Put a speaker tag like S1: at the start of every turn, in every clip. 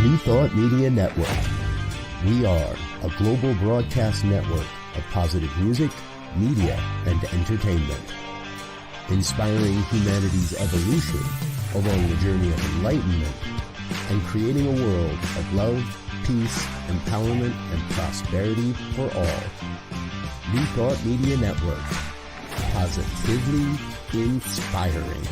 S1: New Thought Media Network. We are a global broadcast network of positive music, media, and entertainment, inspiring humanity's evolution along the journey of enlightenment and creating a world of love, peace, empowerment, and prosperity for all. New Thought Media Network. Positively inspiring.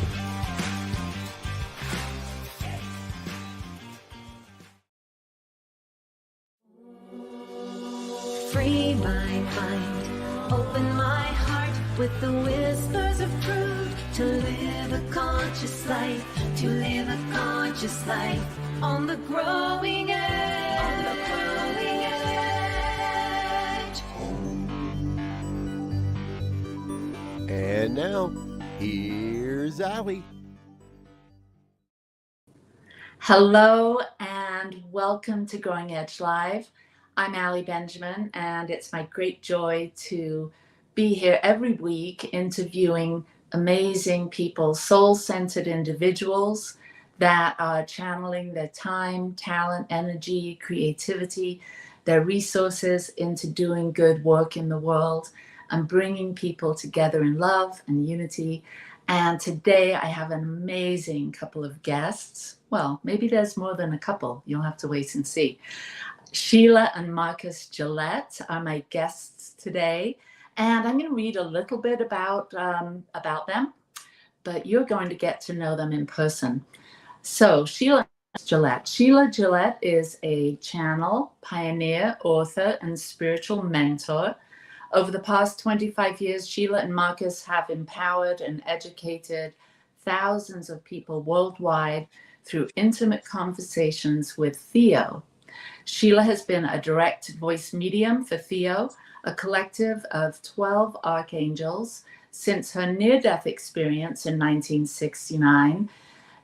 S2: Free my mind, open my heart with the whispers of truth, to live a conscious life, to live a conscious life on the growing edge, on the growing edge.
S1: And now, here's Allie.
S3: Hello and welcome to Growing Edge Live. I'm Allie Benjamin, and it's my great joy to be here every week interviewing amazing people, soul-centered individuals that are channeling their time, talent, energy, creativity, their resources into doing good work in the world and bringing people together in love and unity. And today I have an amazing couple of guests. Well, maybe there's more than a couple. You'll have to wait and see. Sheila and Marcus Gillette are my guests today, and I'm going to read a little bit about them, but you're going to get to know them in person. So Sheila Gillette. Sheila Gillette is a channel, pioneer, author, and spiritual mentor. Over the past 25 years, Sheila and Marcus have empowered and educated thousands of people worldwide through intimate conversations with THEO. Sheila has been a direct voice medium for THEO, a collective of 12 archangels, since her near-death experience in 1969.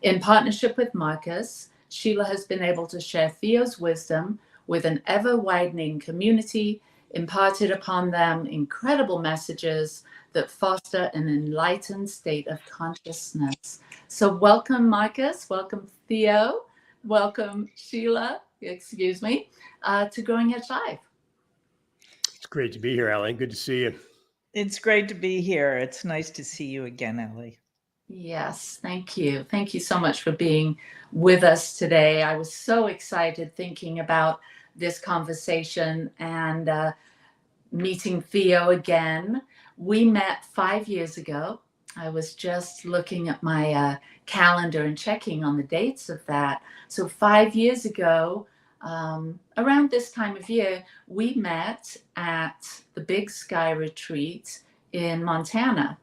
S3: In partnership with Marcus, Sheila has been able to share THEO's wisdom with an ever-widening community, imparted upon them incredible messages that foster an enlightened state of consciousness. So welcome, Marcus. Welcome, THEO. Welcome, Sheila. Excuse me, to Growing Edge Live.
S4: It's great to be here, Allie. Good to see you.
S5: It's great to be here. It's nice to see you again, Allie.
S3: Yes, thank you. Thank you so much for being with us today. I was so excited thinking about this conversation and meeting THEO again. We met 5 years ago. I was just looking at my calendar and checking on the dates of that. So 5 years ago, around this time of year, we met at the Big Sky Retreat in Montana.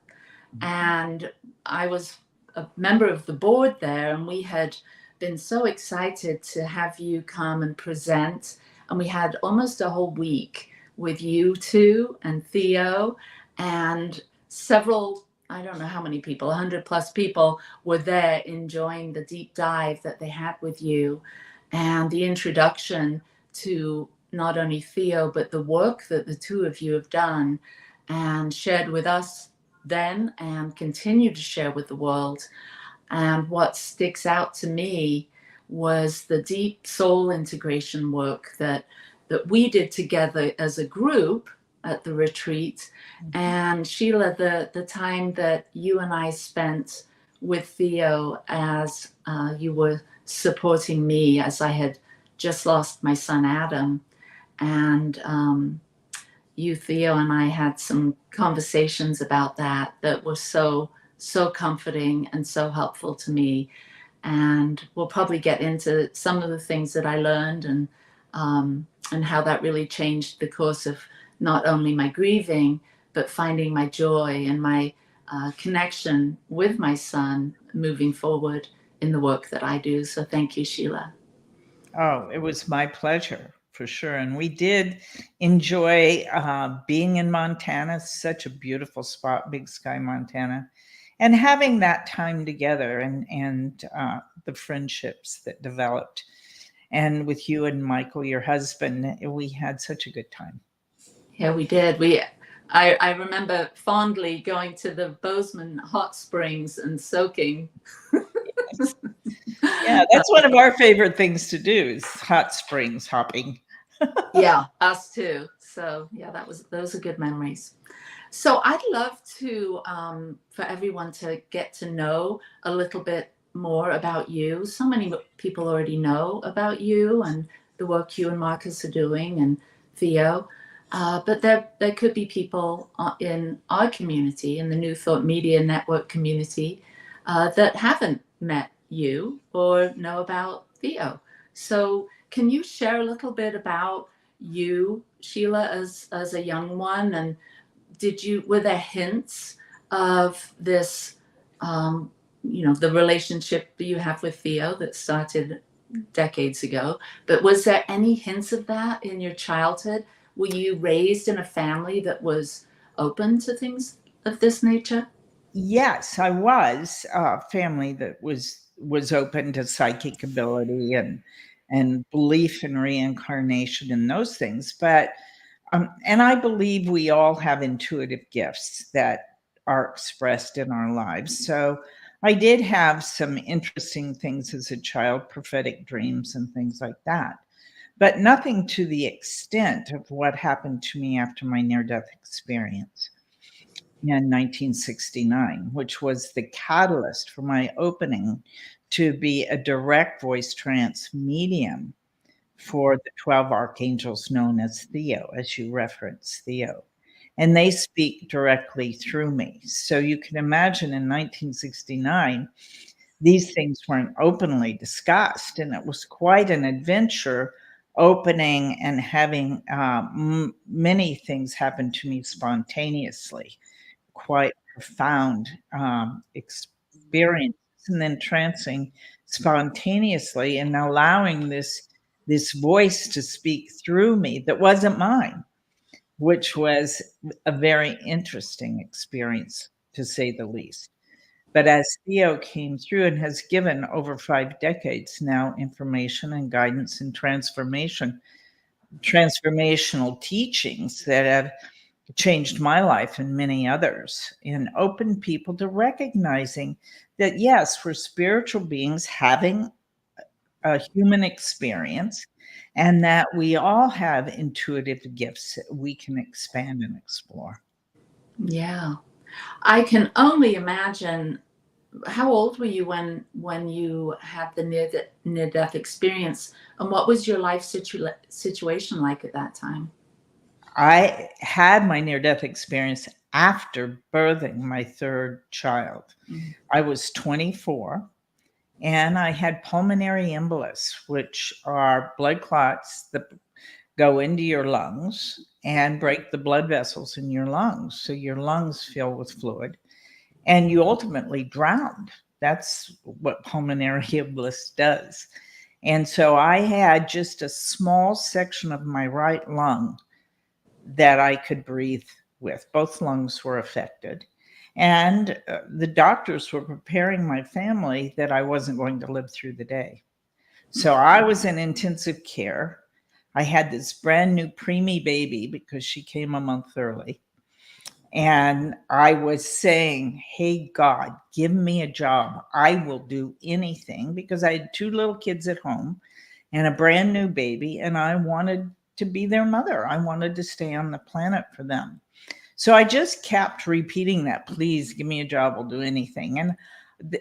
S3: And I was a member of the board there, and we had been so excited to have you come and present. And we had almost a whole week with you two and THEO, and several, I don't know how many people, 100 plus people were there enjoying the deep dive that they had with you and the introduction to not only THEO, but the work that the two of you have done and shared with us then and continue to share with the world. And what sticks out to me was the deep soul integration work that we did together as a group at the retreat. And Sheila, the time that you and I spent with THEO as you were supporting me as I had just lost my son Adam, and you, THEO, and I had some conversations about that were so comforting and so helpful to me. And we'll probably get into some of the things that I learned and how that really changed the course of not only my grieving, but finding my joy and my connection with my son moving forward in the work that I do. So thank you, Sheila.
S5: Oh, it was my pleasure, for sure. And we did enjoy being in Montana, such a beautiful spot, Big Sky, Montana, and having that time together and the friendships that developed. And with you and Michael, your husband, we had such a good time.
S3: Yeah, we did. I remember fondly going to the Bozeman hot springs and soaking.
S5: Yeah, that's one of our favorite things to do is hot springs hopping.
S3: Yeah, us too. So yeah, those are good memories. So I'd love to for everyone to get to know a little bit more about you. So many people already know about you and the work you and Marcus are doing and Theo. But there could be people in our community, in the New Thought Media Network community, that haven't met you or know about Theo. So can you share a little bit about you, Sheila, as a young one, and were there hints of this, the relationship you have with Theo that started decades ago, but was there any hints of that in your childhood? Were you raised in a family that was open to things of this nature?
S5: Yes, I was a family that was open to psychic ability and belief in reincarnation and those things. But and I believe we all have intuitive gifts that are expressed in our lives. So I did have some interesting things as a child, prophetic dreams and things like that, but nothing to the extent of what happened to me after my near-death experience in 1969, which was the catalyst for my opening to be a direct voice trance medium for the 12 archangels known as THEO, as you referenced, THEO. And they speak directly through me. So you can imagine in 1969, these things weren't openly discussed. And it was quite an adventure opening and having many things happen to me spontaneously, quite profound experiences, and then trancing spontaneously and allowing this voice to speak through me that wasn't mine, which was a very interesting experience, to say the least. But as Theo came through and has given over 5 decades now information and guidance and transformational teachings that have changed my life and many others, and opened people to recognizing that, yes, we're spiritual beings having a human experience, and that we all have intuitive gifts that we can expand and explore.
S3: Yeah. I can only imagine. How old were you when you had the near death experience, and what was your life situation like at that time?
S5: I had my near death experience after birthing my third child.
S3: Mm.
S5: I was 24 and I had pulmonary embolus, which are blood clots that go into your lungs and break the blood vessels in your lungs. So your lungs fill with fluid and you ultimately drowned. That's what pulmonary embolus does. And so I had just a small section of my right lung that I could breathe with. Both lungs were affected. And the doctors were preparing my family that I wasn't going to live through the day. So I was in intensive care. I had this brand new preemie baby because she came a month early. And I was saying, hey, God, give me a job. I will do anything, because I had 2 little kids at home and a brand new baby, and I wanted to be their mother. I wanted to stay on the planet for them. So I just kept repeating that, please give me a job, I'll do anything. And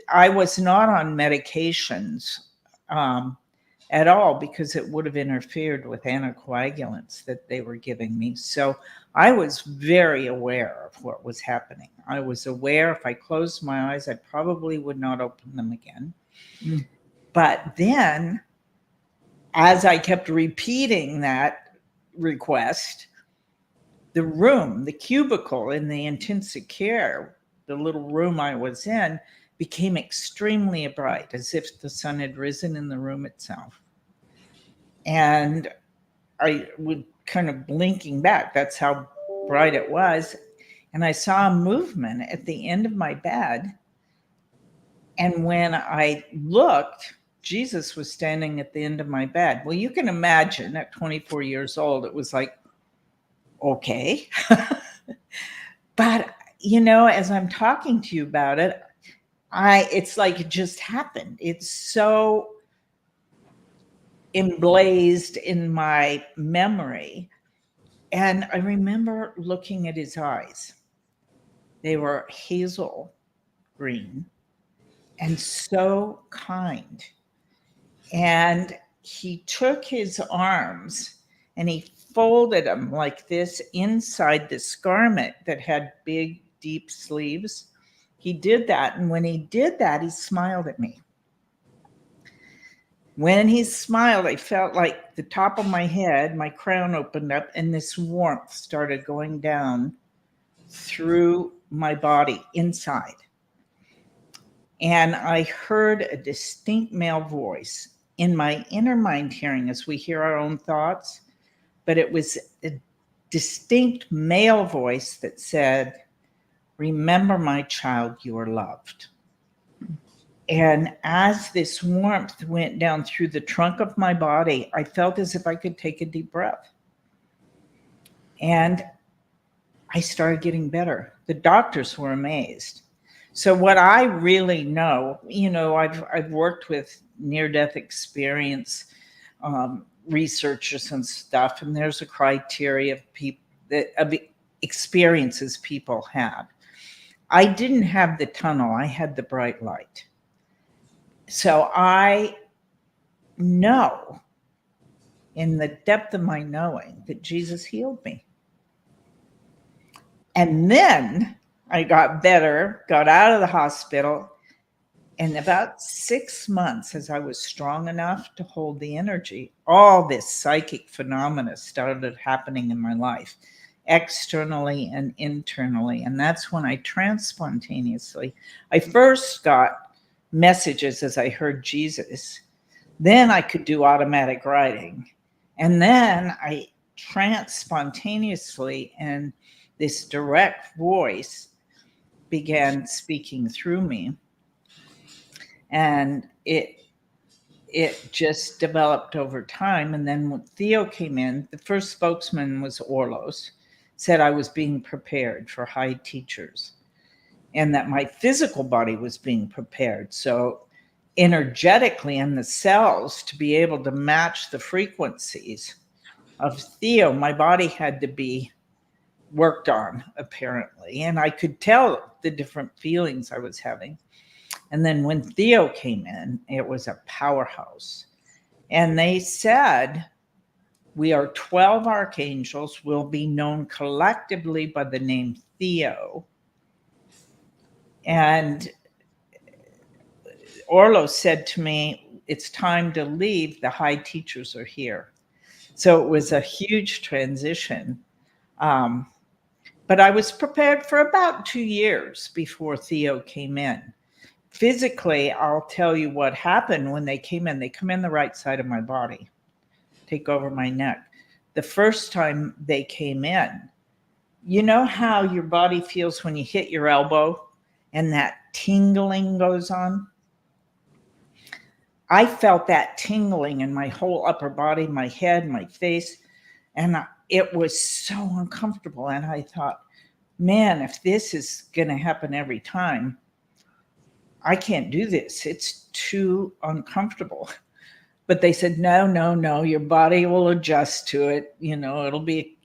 S5: I was not on medications at all, because it would have interfered with anticoagulants that they were giving me. So I was very aware of what was happening. I was aware if I closed my eyes, I probably would not open them again. Mm. But then, as I kept repeating that request, the room, the cubicle in the intensive care, the little room I was in, became extremely bright, as if the sun had risen in the room itself. And I would kind of blinking back, that's how bright it was. And I saw a movement at the end of my bed. And when I looked, Jesus was standing at the end of my bed. Well, you can imagine at 24 years old, it was like, okay. But, as I'm talking to you about it, it's like it just happened. It's so emblazed in my memory. And I remember looking at his eyes. They were hazel green and so kind. And he took his arms and he folded them like this inside this garment that had big, deep sleeves. He did that. And when he did that, he smiled at me. When he smiled, I felt like the top of my head, my crown opened up, and this warmth started going down through my body inside. And I heard a distinct male voice in my inner mind hearing, as we hear our own thoughts, but it was a distinct male voice that said, "Remember, my child, you are loved." And as this warmth went down through the trunk of my body, I felt as if I could take a deep breath. And I started getting better. The doctors were amazed. So what I really know, I've worked with near-death experience researchers and stuff, and there's a criteria of experiences people have. I didn't have the tunnel, I had the bright light. So I know in the depth of my knowing that Jesus healed me. And then I got better, got out of the hospital, and about 6 months, as I was strong enough to hold the energy, all this psychic phenomena started happening in my life, externally and internally. And that's when I spontaneously, I first got messages as I heard Jesus. Then I could do automatic writing. And then I spontaneously, and this direct voice began speaking through me. And it just developed over time. And then when Theo came in, the first spokesman was Orlos, said I was being prepared for high teachers and that my physical body was being prepared. So energetically in the cells, to be able to match the frequencies of Theo, my body had to be worked on, apparently. And I could tell the different feelings I was having. And then when Theo came in, it was a powerhouse. And they said, we are 12 archangels, will be known collectively by the name THEO. And Orlo said to me, it's time to leave. The high teachers are here. So it was a huge transition. But I was prepared for about 2 years before Theo came in. Physically, I'll tell you what happened when they came in. They come in the right side of my body, take over my neck. The first time they came in, you know how your body feels when you hit your elbow and that tingling goes on? I felt that tingling in my whole upper body, my head, my face, and it was so uncomfortable. And I thought, man, if this is going to happen every time, I can't do this. It's too uncomfortable. But they said, no, your body will adjust to it. It'll be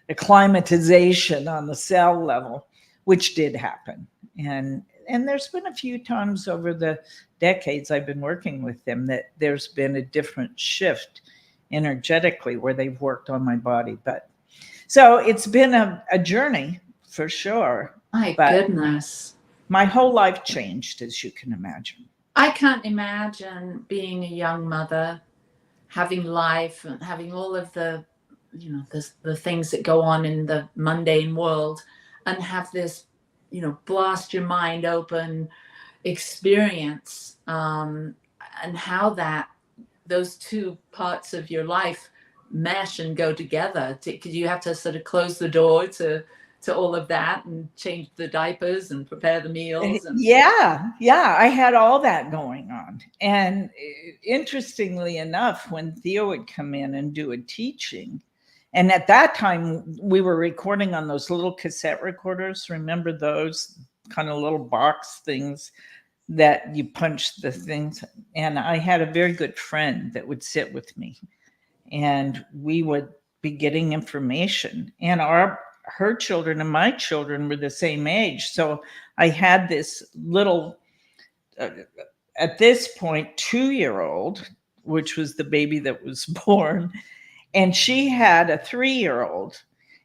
S5: acclimatization on the cell level, which did happen. And there's been a few times over the decades I've been working with them that there's been a different shift energetically where they've worked on my body. But so it's been a journey for sure.
S3: My goodness.
S5: My whole life changed, as you can imagine.
S3: I can't imagine being a young mother, having life and having all of the things that go on in the mundane world, and have this, blast your mind open experience, and how those two parts of your life mesh and go together. Because you have to sort of close the door to all of that and change the diapers and prepare the meals.
S5: Yeah, I had all that going on. And interestingly enough, when Theo would come in and do a teaching, and at that time we were recording on those little cassette recorders. Remember those kind of little box things? that you punch the things. And I had a very good friend that would sit with me, and we would be getting information, and her children and my children were the same age. So I had this little, at this point, 2-year-old, which was the baby that was born. And she had a 3-year-old,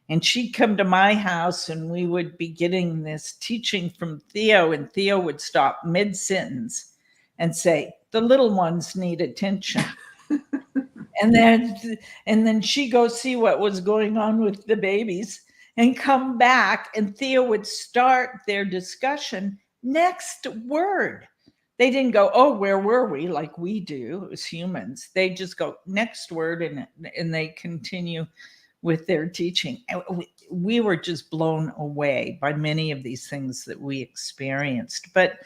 S5: and she'd come to my house, and we would be getting this teaching from THEO, and THEO would stop mid-sentence and say, "The little ones need attention." and then she go see what was going on with the babies and come back, and THEO would start their discussion. Next word. They didn't go, "Oh, where were we?" like we do as humans. They just go, "Next word," and they continue with their teaching. We were just blown away by many of these things that we experienced. But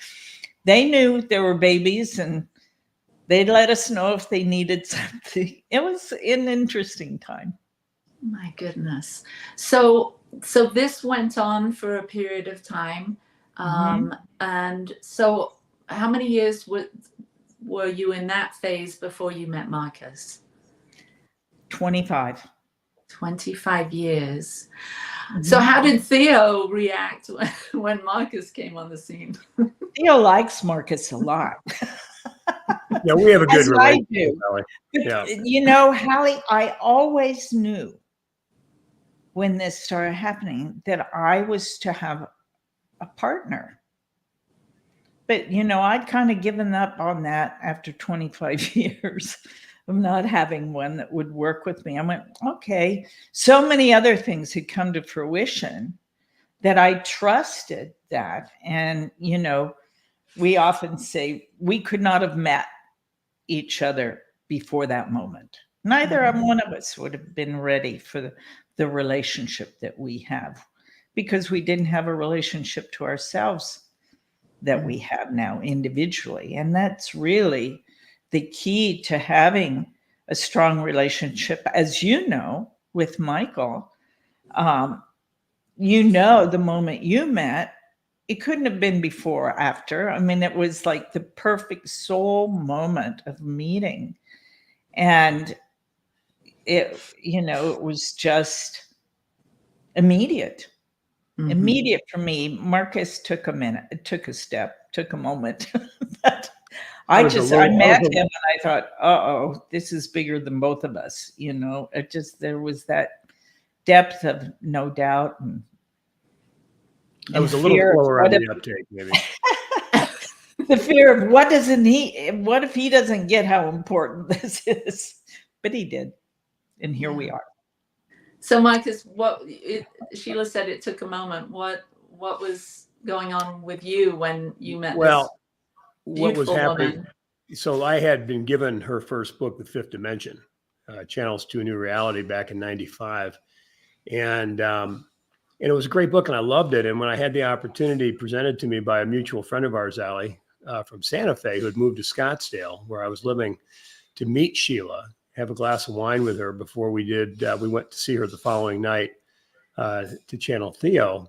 S5: they knew there were babies, and they'd let us know if they needed something. It was an interesting time.
S3: My goodness. So this went on for a period of time. And so how many years were you in that phase before you met Marcus?
S5: 25.
S3: 25 years. So how did THEO react when Marcus came on the scene?
S5: THEO likes Marcus a lot.
S4: Yeah, we have a good relationship.
S5: I do.
S4: Hallie. Yeah.
S5: You know, Hallie, I always knew when this started happening that I was to have a partner. But, you know, I'd kind of given up on that after 25 years of not having one that would work with me. I went, okay. So many other things had come to fruition that I trusted that. And, you know, we often say we could not have met each other before that moment. Neither one of us would have been ready for the relationship that we have, because we didn't have a relationship to ourselves that we have now individually. And that's really the key to having a strong relationship. As you know, with Michael, you know, the moment you met, it couldn't have been before or after. I mean, it was like the perfect soul moment of meeting. And it, you know, it was just immediate. Immediate for me. Marcus took a minute. It took a step, took a moment. But I met him and I thought, uh-oh, this is bigger than both of us. You know, it just, there was that depth of no doubt.
S4: I was a little slower on the uptake, maybe.
S5: The fear of what if he doesn't get how important this is? But he did. And here we are.
S3: So Marcus, Sheila said it took a moment. What was going on with you when you met this
S4: what was happening?
S3: Woman?
S4: So I had been given her first book, The Fifth Dimension, Channels to a New Reality, back in '95. And it was a great book and I loved it. And when I had the opportunity presented to me by a mutual friend of ours, Allie, from Santa Fe, who had moved to Scottsdale, where I was living, to meet Sheila, have a glass of wine with her before we went to see her the following night to channel THEO.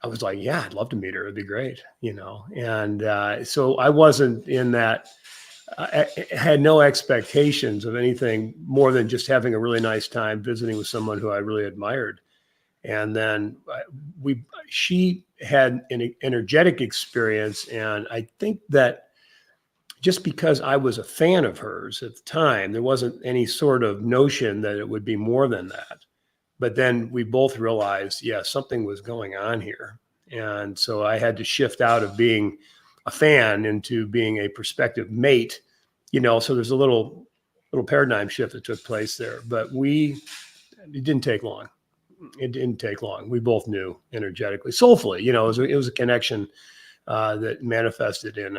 S4: I was like, yeah, I'd love to meet her. It'd be great, you know? And so I wasn't in that, I had no expectations of anything more than just having a really nice time visiting with someone who I really admired. And then she had an energetic experience. And I think that just because I was a fan of hers at the time, there wasn't any sort of notion that it would be more than that. But then we both realized, yeah, something was going on here. And so I had to shift out of being a fan into being a prospective mate, you know, so there's a little paradigm shift that took place there. But it didn't take long. It didn't take long. We both knew energetically, soulfully, you know, it was a connection that manifested in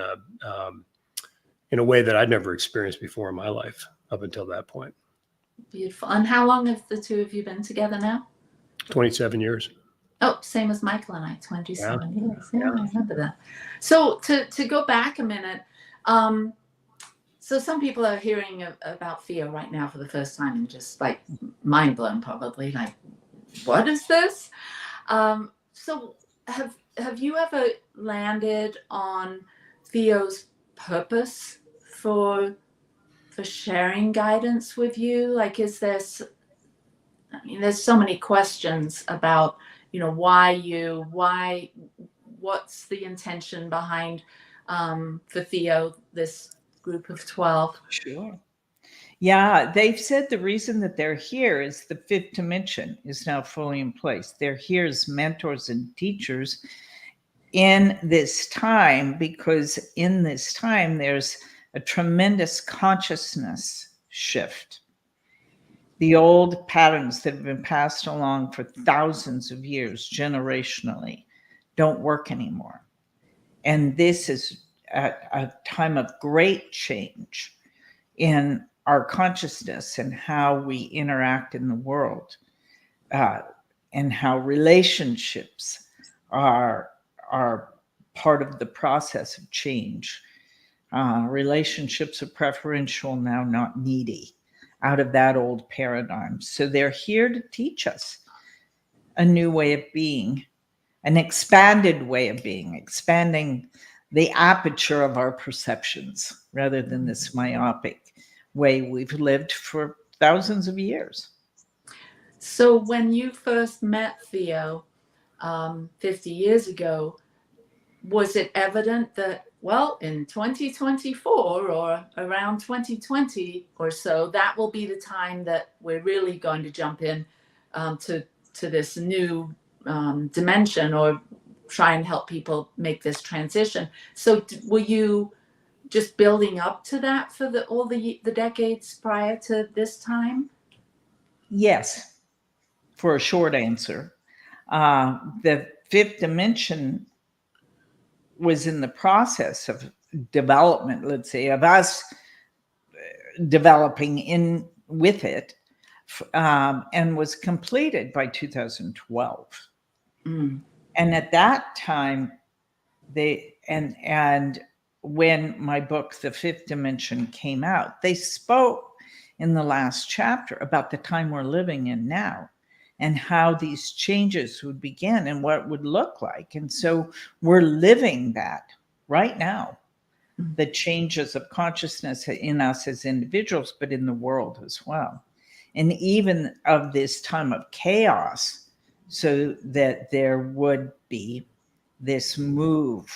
S4: a way that I'd never experienced before in my life up until that point.
S3: Beautiful. And how long have the two of you been together now?
S4: 27 years.
S3: Oh, same as Michael and I, 27 years. Yeah, I remember that. So to go back a minute, so some people are hearing about THEO right now for the first time and just like mind blown, probably like, what is this? So have have you ever landed on Theo's purpose for sharing guidance with you? Like, is this, I mean, there's so many questions about, you know, what's the intention behind, for Theo, this group of 12?
S5: Sure. Yeah, they've said the reason that they're here is the fifth dimension is now fully in place. They're here as mentors and teachers in this time, because in this time there's a tremendous consciousness shift. The old patterns that have been passed along for thousands of years, generationally, don't work anymore. And this is a time of great change in our consciousness and how we interact in the world, and how relationships are part of the process of change. Relationships are preferential now, not needy, out of that old paradigm. So they're here to teach us a new way of being, an expanded way of being, expanding the aperture of our perceptions rather than this myopic way we've lived for thousands of years.
S3: So when you first met Theo 50 years ago, was it evident that, well, in 2024 or around 2020 or so, that will be the time that we're really going to jump in to this new dimension, or try and help people make this transition? So were you just building up to that for all the decades prior to this time?
S5: Yes, for a short answer. The fifth dimension was in the process of development, let's say, of us developing in with it, and was completed by 2012.
S3: Mm.
S5: And at that time, and when my book, The Fifth Dimension, came out, they spoke in the last chapter about the time we're living in now and how these changes would begin and what it would look like. And so we're living that right now, the changes of consciousness in us as individuals, but in the world as well. And even of this time of chaos, so that there would be this move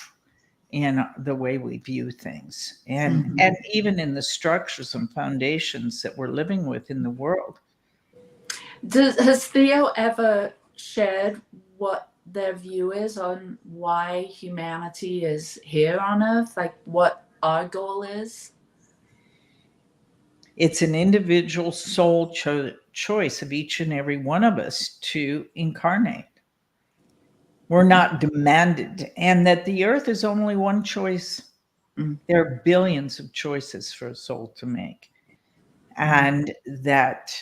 S5: in the way we view things, and even in the structures and foundations that we're living with in the world.
S3: Has Theo ever shared what their view is on why humanity is here on Earth? Like, what our goal is?
S5: It's an individual soul choice of each and every one of us to incarnate. We're not demanded, and that the earth is only one choice. There are billions of choices for a soul to make, and that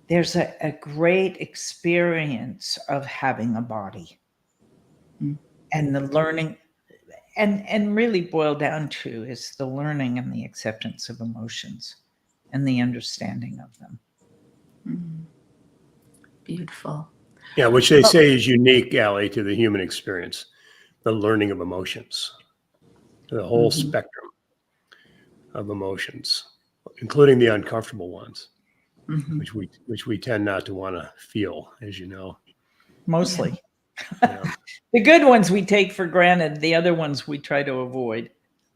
S5: there's a great experience of having a body, and the learning, and really boil down to is the learning and the acceptance of emotions and the understanding of them.
S3: Beautiful.
S4: Yeah, which they say is unique, Allie, to the human experience, the learning of emotions, the whole spectrum of emotions, including the uncomfortable ones, which we tend not to want to feel, as you know.
S5: Mostly.
S4: Yeah.
S5: The good ones we take for granted, the other ones we try to avoid.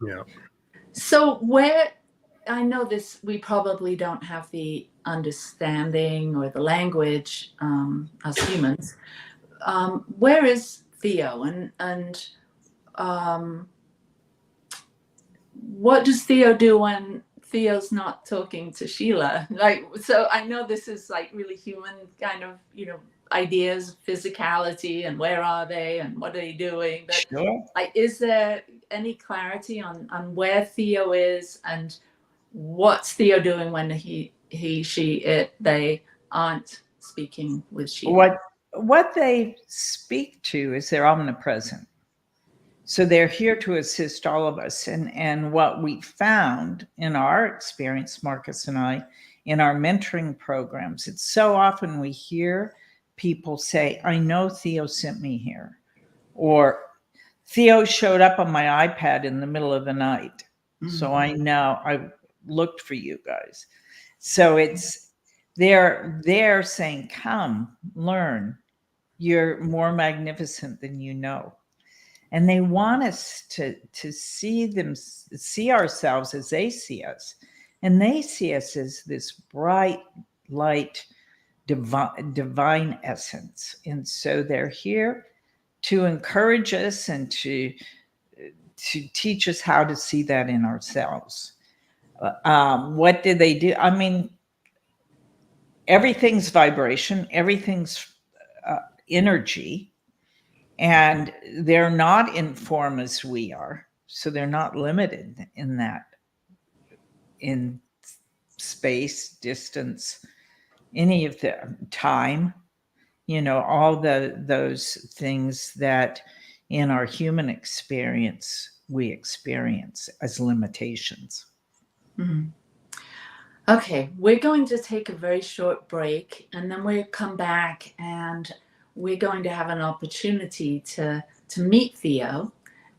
S4: Yeah.
S3: So I know this, we probably don't have the understanding or the language as humans. Where is Theo, and what does Theo do when Theo's not talking to Sheila? Like, so I know this is like really human kind of, ideas, physicality, and where are they and what are they doing? But
S5: Sure.
S3: like, is there any clarity on where Theo is, and what's Theo doing when he, she, it, they aren't speaking with Sheila?
S5: What they speak to is they're omnipresent. So they're here to assist all of us. And what we found in our experience, Marcus and I, in our mentoring programs, it's so often we hear people say, I know Theo sent me here, or Theo showed up on my iPad in the middle of the night. So I know I looked for you guys. So it's, they're saying, come, learn. You're more magnificent than you know. And they want us to see ourselves as they see us. And they see us as this bright light, divine essence. And so they're here to encourage us and to teach us how to see that in ourselves. What did they do? I mean, everything's vibration, everything's energy, and they're not in form as we are. So they're not limited in that, in space, distance, any of the time, all those things that in our human experience, we experience as limitations.
S3: Mm-hmm. Okay, we're going to take a very short break, and then we'll come back and we're going to have an opportunity to meet Theo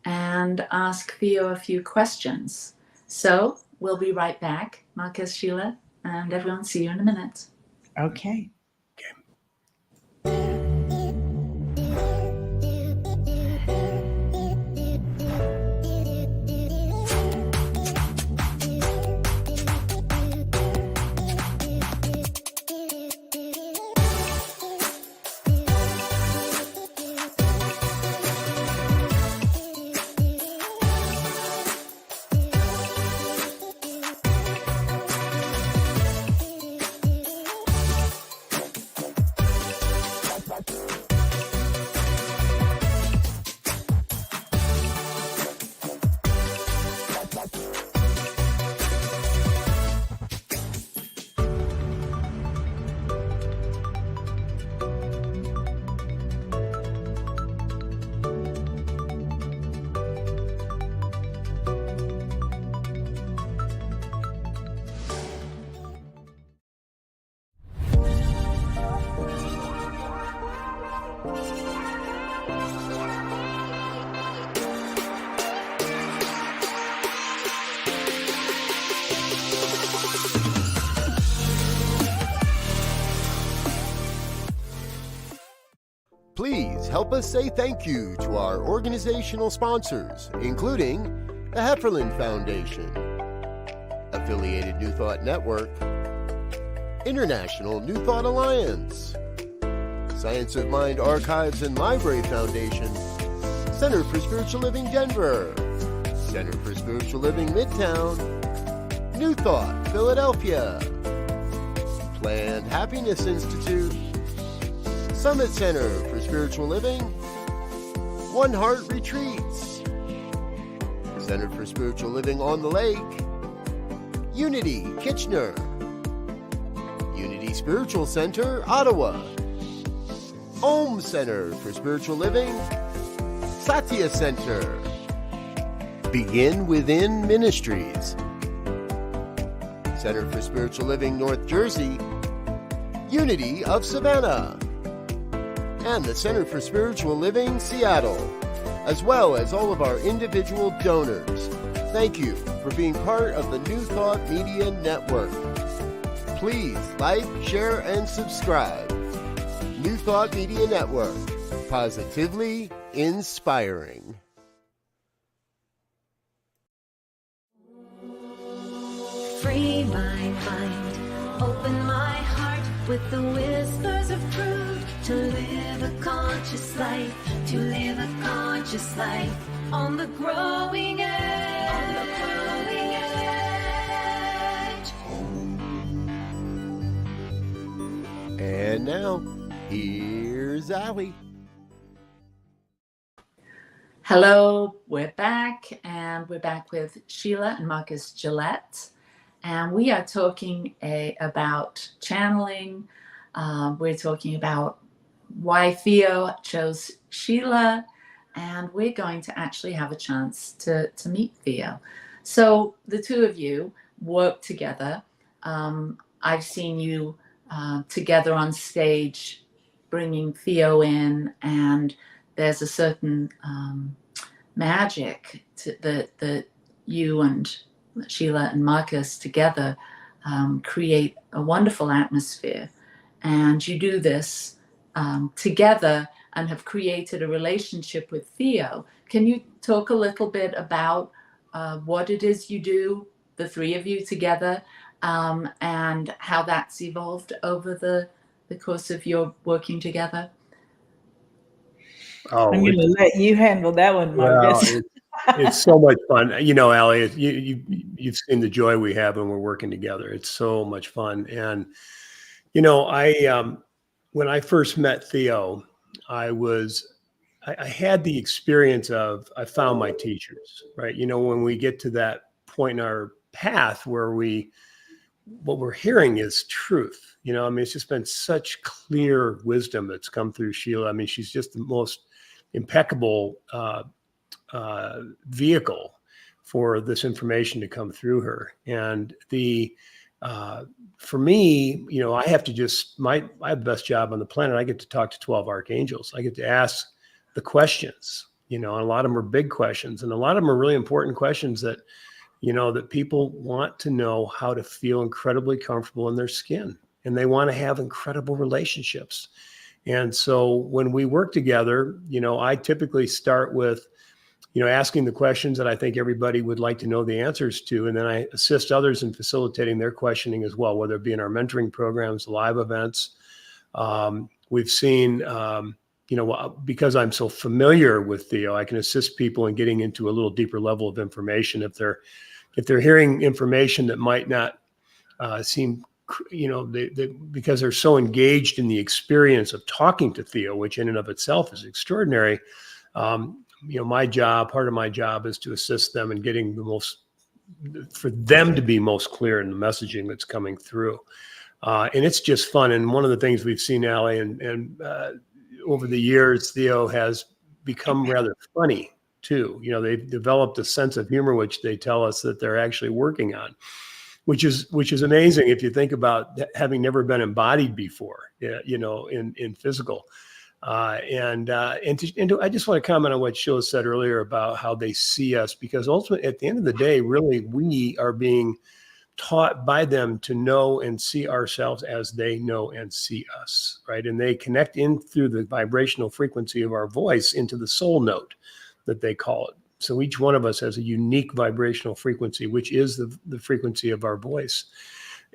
S3: and ask Theo a few questions. So we'll be right back. Marcus, Sheila, and everyone, see you in a minute.
S5: Okay.
S1: Please help us say thank you to our organizational sponsors, including the Hefferland Foundation, Affiliated New Thought Network, International New Thought Alliance, Science of Mind Archives and Library Foundation, Center for Spiritual Living Denver, Center for Spiritual Living Midtown, New Thought Philadelphia, Planned Happiness Institute, Summit Center for Spiritual Living, One Heart Retreats, Center for Spiritual Living on the Lake, Unity Kitchener, Unity Spiritual Center, Ottawa, Om Center for Spiritual Living, Satya Center, Begin Within Ministries, Center for Spiritual Living North Jersey, Unity of Savannah, and the Center for Spiritual Living Seattle, as well as all of our individual donors. Thank you for being part of the New Thought Media Network. Please like, share, and subscribe. New Thought Media Network, positively inspiring.
S2: Free my mind, open my heart with the whispers of truth. To live a conscious life, to live a conscious life on the growing edge. On the growing edge.
S1: And now, here's Allie.
S3: Hello, we're back, and we're back with Sheila and Marcus Gillette, and we are talking about channeling. We're talking about why Theo chose Sheila, and we're going to actually have a chance to meet Theo. So the two of you work together. I've seen you together on stage bringing Theo in, and there's a certain magic that you and Sheila and Marcus together create a wonderful atmosphere. And you do this together and have created a relationship with Theo. Can you talk a little bit about what it is you do, the three of you together, and how that's evolved over the course of your working together?
S5: I'm
S4: Oh,
S5: going to let you handle that one,
S4: well,
S5: Marcus.
S4: it's so much fun. You know, Allie, you've seen the joy we have when we're working together. It's so much fun. And, you know, when I first met Theo, I had the experience of, I found my teachers, right? You know, when we get to that point in our path where what we're hearing is truth. You know, I mean, it's just been such clear wisdom that's come through Sheila. I mean, she's just the most impeccable vehicle for this information to come through her. And for me, you know, I have to I have the best job on the planet. I get to talk to 12 archangels. I get to ask the questions, you know, and a lot of them are big questions, and a lot of them are really important questions that, you know, that people want to know how to feel incredibly comfortable in their skin, and they want to have incredible relationships. And so when we work together, you know, I typically start with, you know, asking the questions that I think everybody would like to know the answers to. And then I assist others in facilitating their questioning as well, whether it be in our mentoring programs, live events. We've seen, you know, because I'm so familiar with Theo, I can assist people in getting into a little deeper level of information. If they're hearing information that might not seem, you know, because they're so engaged in the experience of talking to Theo, which in and of itself is extraordinary. You know, part of my job is to assist them in getting for them to be most clear in the messaging that's coming through. And it's just fun. And one of the things we've seen, Allie, and over the years, Theo has become rather funny too. You know, they've developed a sense of humor, which they tell us that they're actually working on, which is amazing if you think about having never been embodied before, you know, in physical. And I just want to comment on what Sheila said earlier about how they see us, because ultimately, at the end of the day, really, we are being taught by them to know and see ourselves as they know and see us, right? And they connect in through the vibrational frequency of our voice into the soul note that they call it. So each one of us has a unique vibrational frequency, which is the frequency of our voice.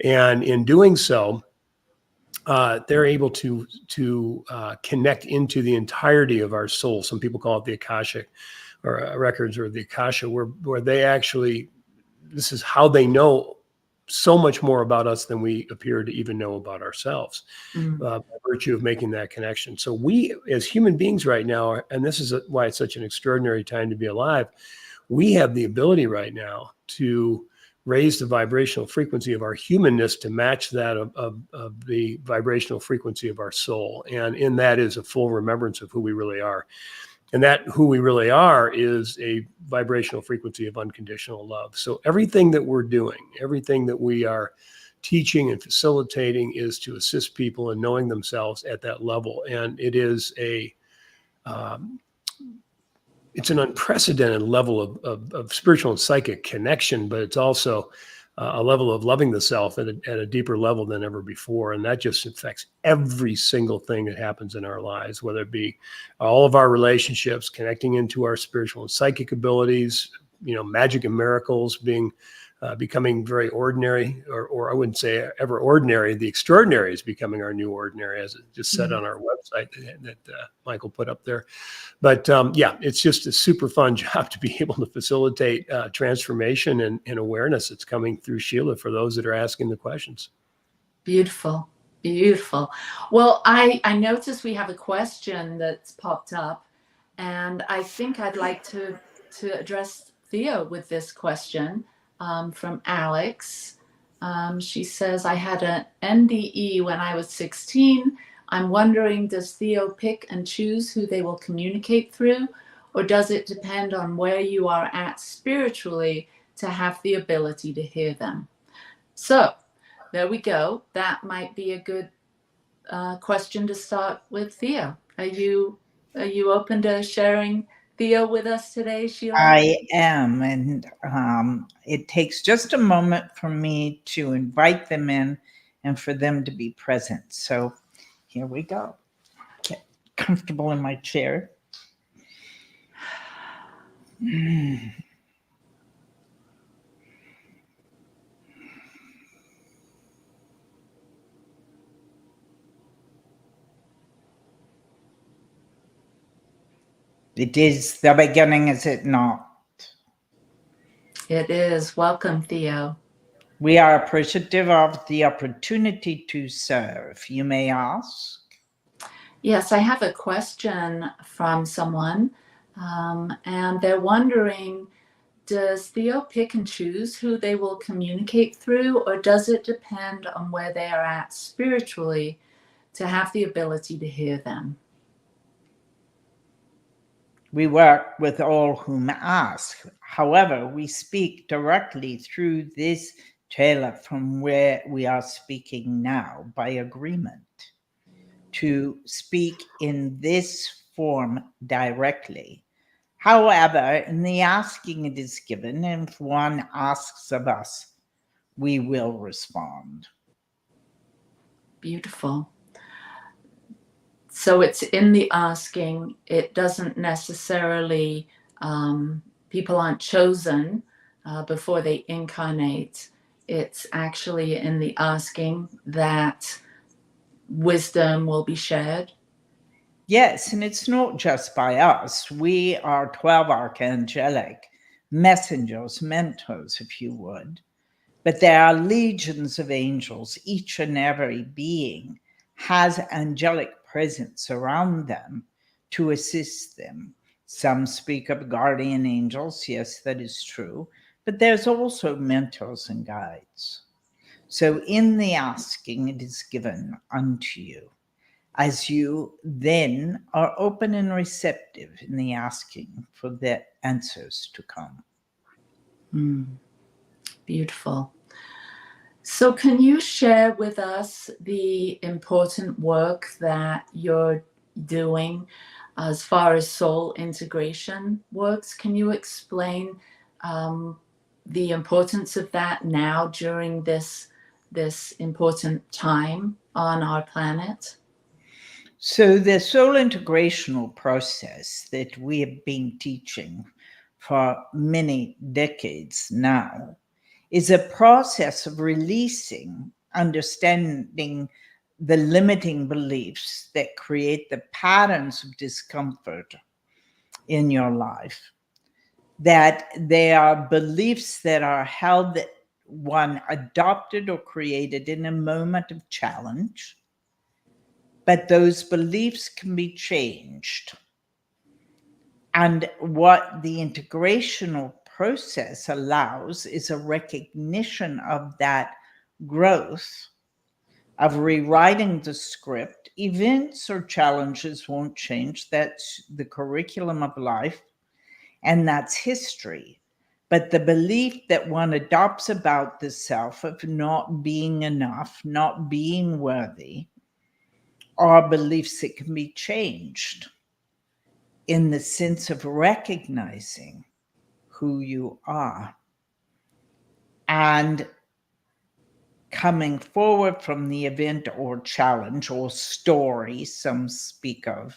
S4: And in doing so, they're able to connect into the entirety of our soul. Some people call it the Akashic or records, or the Akasha, where they actually, this is how they know so much more about us than we appear to even know about ourselves, by virtue of making that connection. So we, as human beings right now, and this is why it's such an extraordinary time to be alive, we have the ability right now to raise the vibrational frequency of our humanness to match that of the vibrational frequency of our soul. And in that is a full remembrance of who we really are. And that who we really are is a vibrational frequency of unconditional love. So everything that we're doing, everything that we are teaching and facilitating is to assist people in knowing themselves at that level. And it is it's an unprecedented level of spiritual and psychic connection, but it's also a level of loving the self at a deeper level than ever before. And that just affects every single thing that happens in our lives, whether it be all of our relationships, connecting into our spiritual and psychic abilities, you know, magic and miracles becoming very ordinary, or I wouldn't say ever ordinary. The extraordinary is becoming our new ordinary, as it just said on our website that Michael put up there. But yeah, it's just a super fun job to be able to facilitate transformation and awareness that's coming through Sheila for those that are asking the questions.
S3: Beautiful. Beautiful. Well, I noticed we have a question that's popped up, and I think I'd like to address Theo with this question. From Alex. She says, I had an NDE when I was 16. I'm wondering, does Theo pick and choose who they will communicate through, or does it depend on where you are at spiritually to have the ability to hear them? So there we go. That might be a good question to start with Theo. Are you open to sharing Theo with us today, Sheila?
S5: I am, and it takes just a moment for me to invite them in and for them to be present. So here we go. Get comfortable in my chair. It is the beginning, is it not?
S3: It is. Welcome, Theo.
S5: We are appreciative of the opportunity to serve. You may ask.
S3: Yes, I have a question from someone, and they're wondering, does Theo pick and choose who they will communicate through, or does it depend on where they are at spiritually to have the ability to hear them?
S5: We work with all whom ask. However, we speak directly through this trailer from where we are speaking now by agreement to speak in this form directly. However, in the asking it is given, and if one asks of us, we will respond.
S3: Beautiful. So it's in the asking. It doesn't necessarily, people aren't chosen before they incarnate. It's actually in the asking that wisdom will be shared.
S5: Yes, and it's not just by us. We are 12 archangelic messengers, mentors, if you would. But there are legions of angels. Each and every being has angelic presence around them to assist them. Some speak of guardian angels. Yes, that is true. But there's also mentors and guides. So in the asking, it is given unto you, as you then are open and receptive in the asking for the answers to come.
S3: Beautiful. So can you share with us the important work that you're doing as far as soul integration works? Can you explain the importance of that now during this important time on our planet?
S5: So the soul integrational process that we have been teaching for many decades now is a process of releasing, understanding the limiting beliefs that create the patterns of discomfort in your life. That they are beliefs that are held, that one adopted or created in a moment of challenge, but those beliefs can be changed. And what the integrational process allows is a recognition of that growth, of rewriting the script. Events or challenges won't change. That's the curriculum of life, and that's history. But the belief that one adopts about the self of not being enough, not being worthy, are beliefs that can be changed in the sense of recognizing who you are and coming forward from the event or challenge or story, some speak of,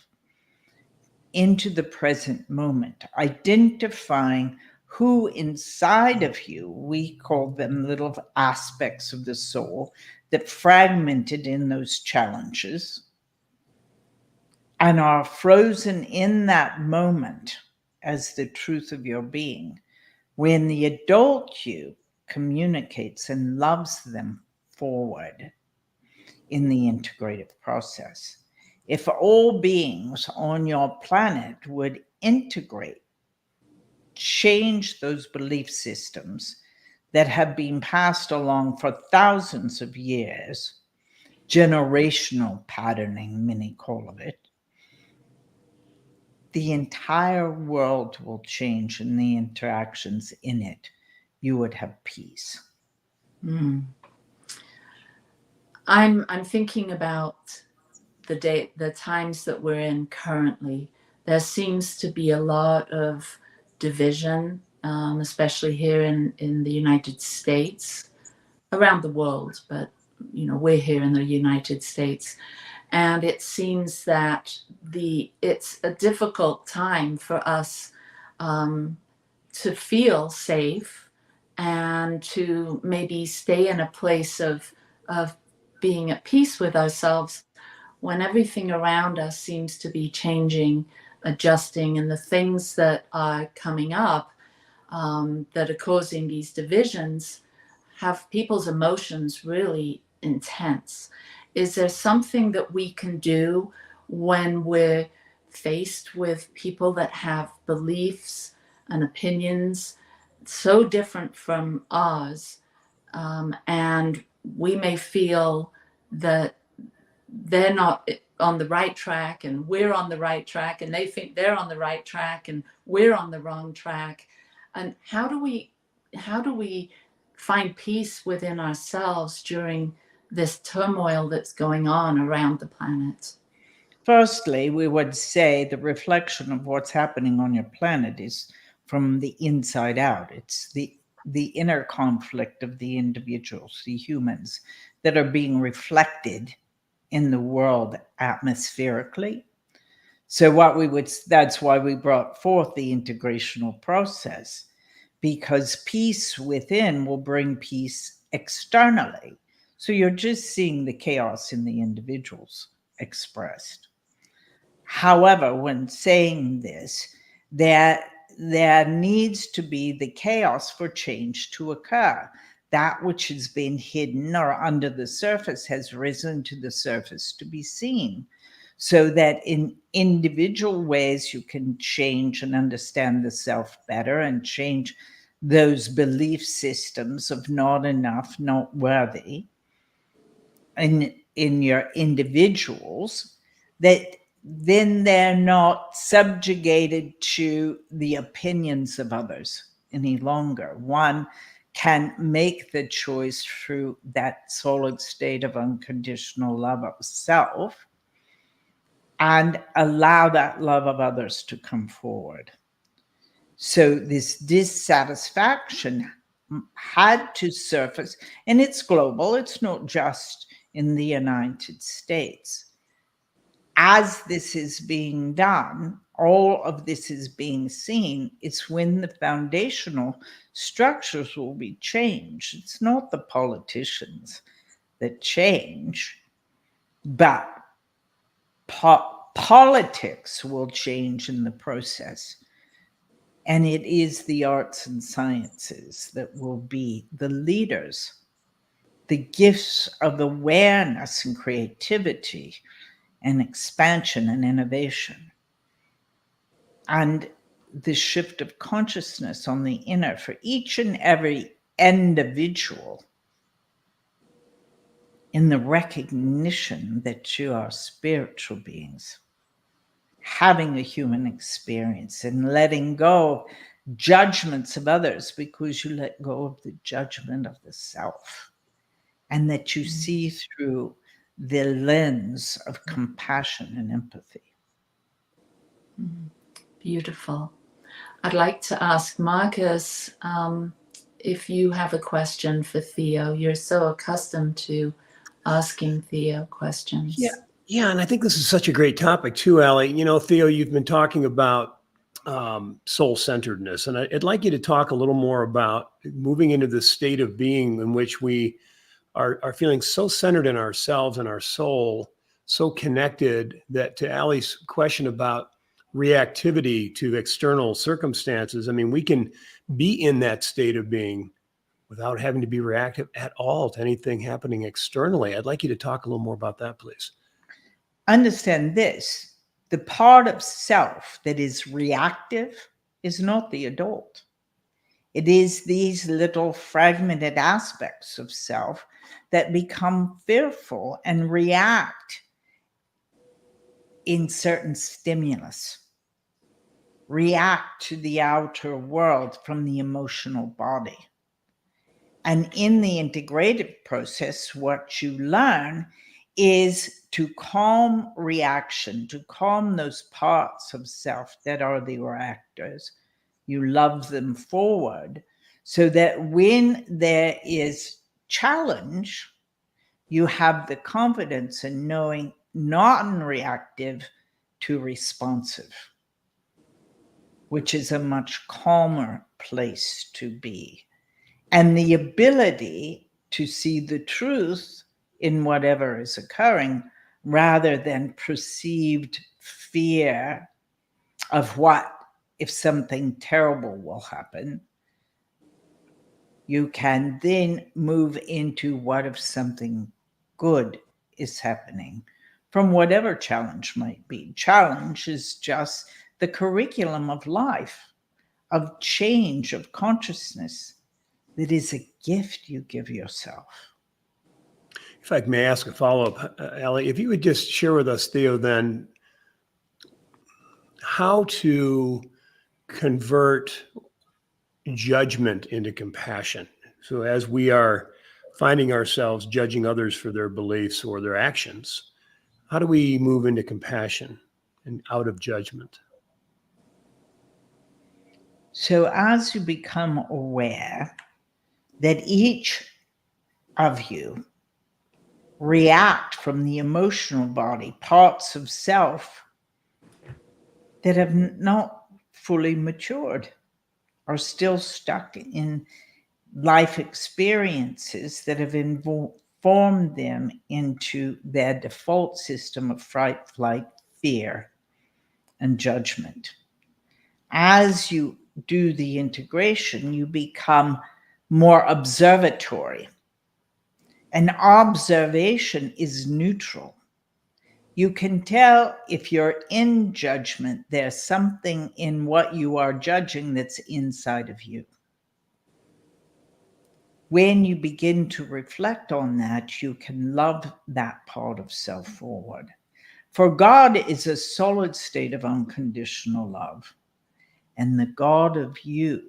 S5: into the present moment, identifying who inside of you, we call them little aspects of the soul that fragmented in those challenges and are frozen in that moment as the truth of your being. When the adult you communicates and loves them forward in the integrative process. If all beings on your planet would integrate, change those belief systems that have been passed along for thousands of years, generational patterning, many call it, the entire world will change and the interactions in it. You would have peace.
S3: I'm thinking about the times that we're in currently, there seems to be a lot of division, especially here in the United States, around the world, but we're here in the United States, and it seems that it's a difficult time for us to feel safe and to maybe stay in a place of being at peace with ourselves when everything around us seems to be changing, adjusting, and the things that are coming up that are causing these divisions have people's emotions really intense. Is there something that we can do when we're faced with people that have beliefs and opinions so different from ours, and we may feel that they're not on the right track and we're on the right track, and they think they're on the right track and we're on the wrong track? And how do we find peace within ourselves during this turmoil that's going on around the planet?
S5: Firstly, we would say the reflection of what's happening on your planet is from the inside out. It's the inner conflict of the individuals, the humans, that are being reflected in the world atmospherically. So that's why we brought forth the integrational process, because peace within will bring peace externally. So you're just seeing the chaos in the individuals expressed. However, when saying this, there needs to be the chaos for change to occur. That which has been hidden or under the surface has risen to the surface to be seen, so that in individual ways you can change and understand the self better and change those belief systems of not enough, not worthy in your individuals, that then they're not subjugated to the opinions of others any longer. One can make the choice through that solid state of unconditional love of self and allow that love of others to come forward. So this dissatisfaction had to surface, and it's global, it's not just in the United States. As this is being done, all of this is being seen, it's when the foundational structures will be changed. It's not the politicians that change, but politics will change in the process. And it is the arts and sciences that will be the leaders. The gifts of awareness and creativity and expansion and innovation. And the shift of consciousness on the inner for each and every individual, in the recognition that you are spiritual beings, having a human experience and letting go of judgments of others, because you let go of the judgment of the self, and that you see through the lens of compassion and empathy.
S3: Beautiful. I'd like to ask Marcus if you have a question for Theo. You're so accustomed to asking Theo questions.
S4: Yeah, and I think this is such a great topic too, Allie. Theo, you've been talking about soul-centeredness, and I'd like you to talk a little more about moving into the state of being in which we are feeling so centered in ourselves and our soul, so connected, that to Allie's question about reactivity to external circumstances, I mean, we can be in that state of being without having to be reactive at all to anything happening externally. I'd like you to talk a little more about that, please.
S5: Understand this: the part of self that is reactive is not the adult. It is these little fragmented aspects of self that become fearful and react in certain stimulus, react to the outer world from the emotional body. And in the integrative process, what you learn is to calm reaction, to calm those parts of self that are the reactors. You love them forward so that when there is challenge, you have the confidence in knowing non-reactive to responsive, which is a much calmer place to be. And the ability to see the truth in whatever is occurring rather than perceived fear of what if something terrible will happen. You can then move into what if something good is happening from whatever challenge might be. Challenge is just the curriculum of life, of change, of consciousness that is a gift you give yourself.
S4: If I may ask a follow-up, Allie, if you would just share with us, Theo, then how to convert judgment into compassion. So as we are finding ourselves judging others for their beliefs or their actions, how do we move into compassion and out of judgment?
S5: So as you become aware that each of you react from the emotional body, parts of self that have not fully matured, are still stuck in life experiences that have informed them into their default system of fright, flight, fear, and judgment. As you do the integration, you become more observatory. And observation is neutral. You can tell if you're in judgment, there's something in what you are judging that's inside of you. When you begin to reflect on that, you can love that part of self forward. For God is a solid state of unconditional love, and the God of you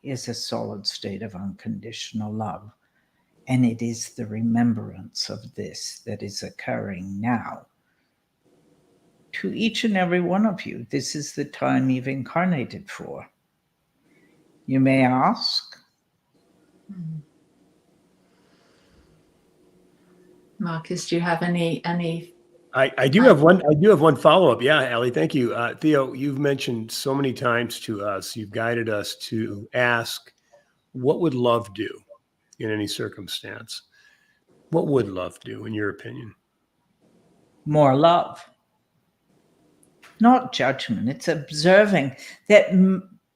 S5: is a solid state of unconditional love. And it is the remembrance of this that is occurring now. To each and every one of you, this is the time you've incarnated for. You may ask.
S3: Marcus, do you have any?
S4: I do have one follow-up. Yeah, Allie, thank you. Theo, you've mentioned so many times to us, you've guided us to ask, what would love do in any circumstance? What would love do, in your opinion?
S5: More love. Not judgment. It's observing that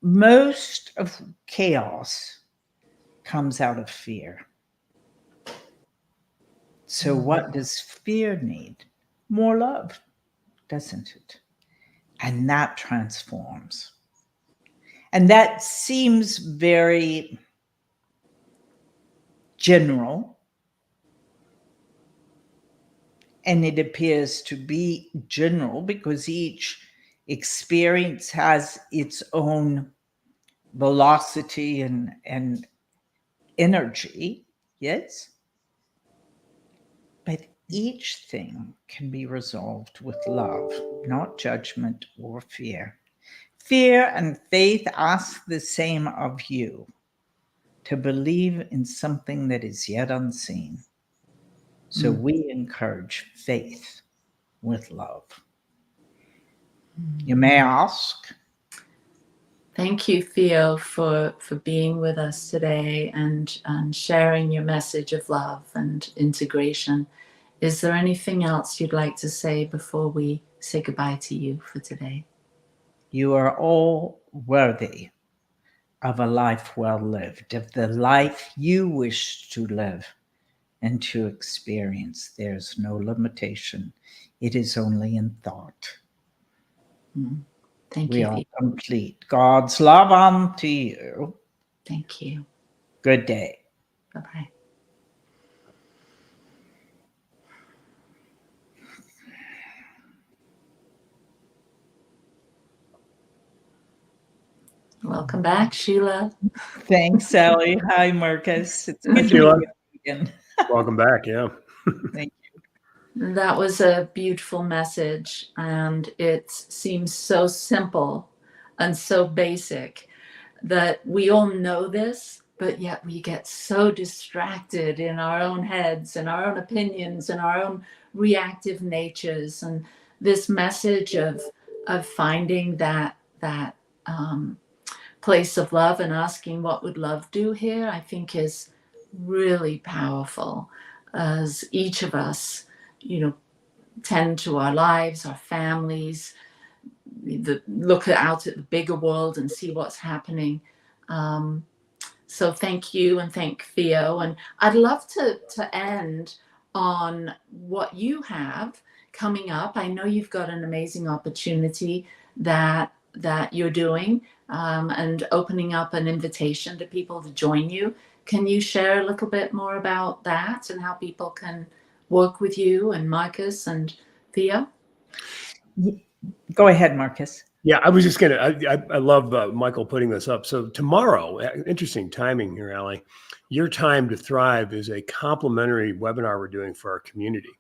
S5: most of chaos comes out of fear. So what does fear need? More love, doesn't it? And that transforms. And that seems very general. And it appears to be general because each experience has its own velocity and energy, yes? But each thing can be resolved with love, not judgment or fear. Fear and faith ask the same of you, to believe in something that is yet unseen. So we encourage faith with love. You may ask.
S3: Thank you, Theo, for being with us today and sharing your message of love and integration. Is there anything else you'd like to say before we say goodbye to you for today?
S5: You are all worthy of a life well lived, of the life you wish to live and to experience. There's no limitation. It is only in thought.
S3: Thank
S5: We
S3: you.
S5: are complete. God's love unto you.
S3: Thank you.
S5: Good day.
S3: Bye-bye. Welcome back, Sheila.
S5: Thanks, Sally. Hi, Marcus. It's good to be
S4: Sheila.
S5: with you again.
S4: Welcome back. Yeah.
S5: Thank
S3: That was a beautiful message, and it seems so simple and so basic that we all know this, but yet we get so distracted in our own heads and our own opinions and our own reactive natures. And this message of finding that place of love and asking what would love do here, I think is really powerful, as each of us, tend to our lives, our families, look out at the bigger world and see what's happening. So thank you, and thank THEO. And I'd love to end on what you have coming up. I know you've got an amazing opportunity that you're doing, and opening up an invitation to people to join you. Can you share a little bit more about that and how people can work with you and Marcus and THEO?
S5: Go ahead, Marcus.
S4: Yeah, I was just I love Michael putting this up. So tomorrow, interesting timing here, Allie. Your Time to Thrive is a complimentary webinar we're doing for our community.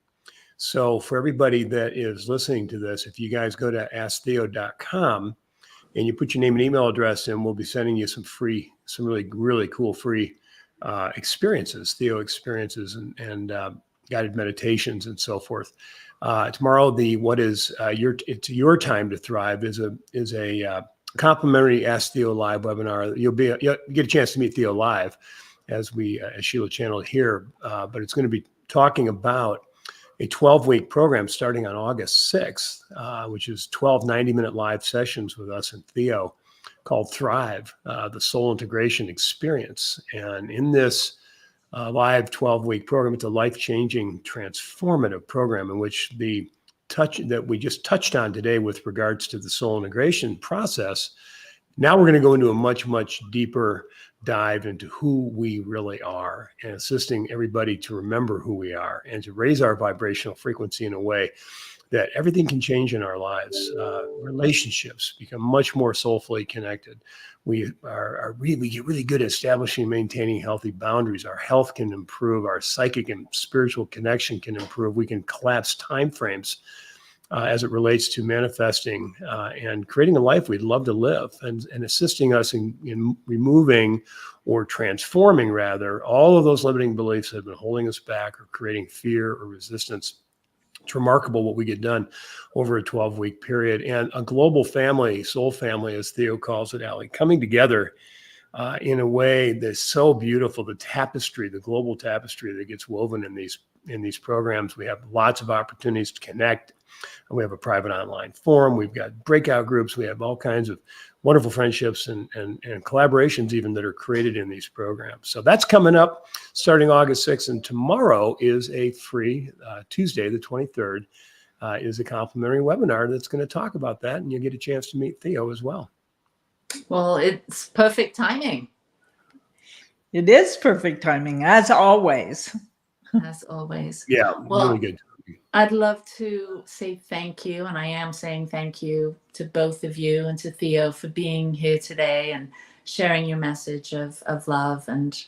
S4: So for everybody that is listening to this, if you guys go to asktheo.com and you put your name and email address in, we'll be sending you some really, really cool free experiences, THEO experiences, and guided meditations and so forth. Tomorrow, it's Your Time to Thrive is a complimentary Ask THEO Live webinar. You'll get a chance to meet THEO live as Sheila channeled here, but it's going to be talking about a 12-week program starting on August 6th, which is 12 90-minute live sessions with us and THEO called Thrive, the Soul Integration Experience. And in this live 12-week program, it's a life-changing, transformative program in which the touch that we just touched on today with regards to the soul integration process. Now we're going to go into a much, much deeper dive into who we really are, and assisting everybody to remember who we are and to raise our vibrational frequency in a way that everything can change in our lives. Relationships become much more soulfully connected. We get really good at establishing and maintaining healthy boundaries. Our health can improve. Our psychic and spiritual connection can improve. We can collapse time frames as it relates to manifesting and creating a life we'd love to live, and assisting us in removing or transforming, rather, all of those limiting beliefs that have been holding us back or creating fear or resistance. It's remarkable what we get done over a 12-week period, and a global family, soul family, as THEO calls it, Allie, coming together in a way that's so beautiful. The tapestry, the global tapestry that gets woven in these programs. We have lots of opportunities to connect. We have a private online forum. We've got breakout groups. We have all kinds of wonderful friendships and collaborations even that are created in these programs. So that's coming up starting August 6th. And tomorrow is a free, Tuesday, the 23rd, is a complimentary webinar that's going to talk about that. And you'll get a chance to meet THEO as well.
S3: Well, it's perfect timing.
S5: It is perfect timing, as always.
S3: As always.
S4: Yeah,
S3: well,
S4: really good.
S3: I'd love to say thank you, and I am saying thank you to both of you and to THEO for being here today and sharing your message of love and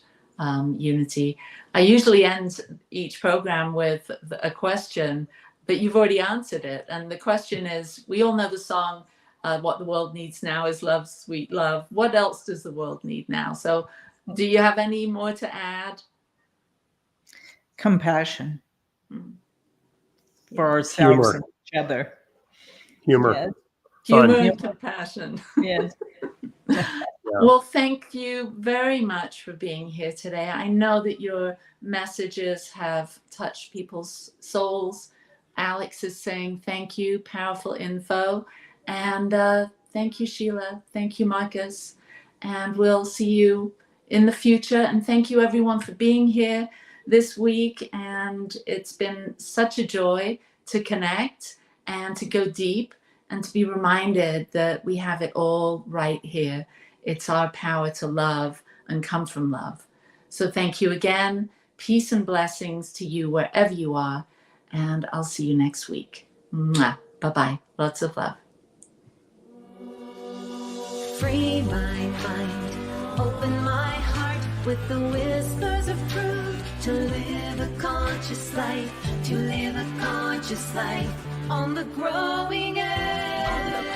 S3: unity. I usually end each program with a question, but you've already answered it. And the question is, we all know the song, What the World Needs Now is Love, Sweet Love. What else does the world need now? So do you have any more to add?
S5: Compassion. For ourselves
S4: Humor.
S5: and each other.
S4: Humor.
S5: Yes.
S3: Humor and compassion.
S5: Yes.
S3: Well, thank you very much for being here today. I know that your messages have touched people's souls. Alex is saying thank you, powerful info. And thank you, Sheila. Thank you, Marcus. And we'll see you in the future. And thank you, everyone, for being here this week. And it's been such a joy to connect and to go deep and to be reminded that we have it all right here. It's our power to love and come from love. So thank you again. Peace and blessings to you wherever you are. And I'll see you next week. Mwah. Bye-bye. Lots of love.
S2: Free my mind, open my heart with the whispers of truth to live live a conscious life, to live a conscious life on the growing edge.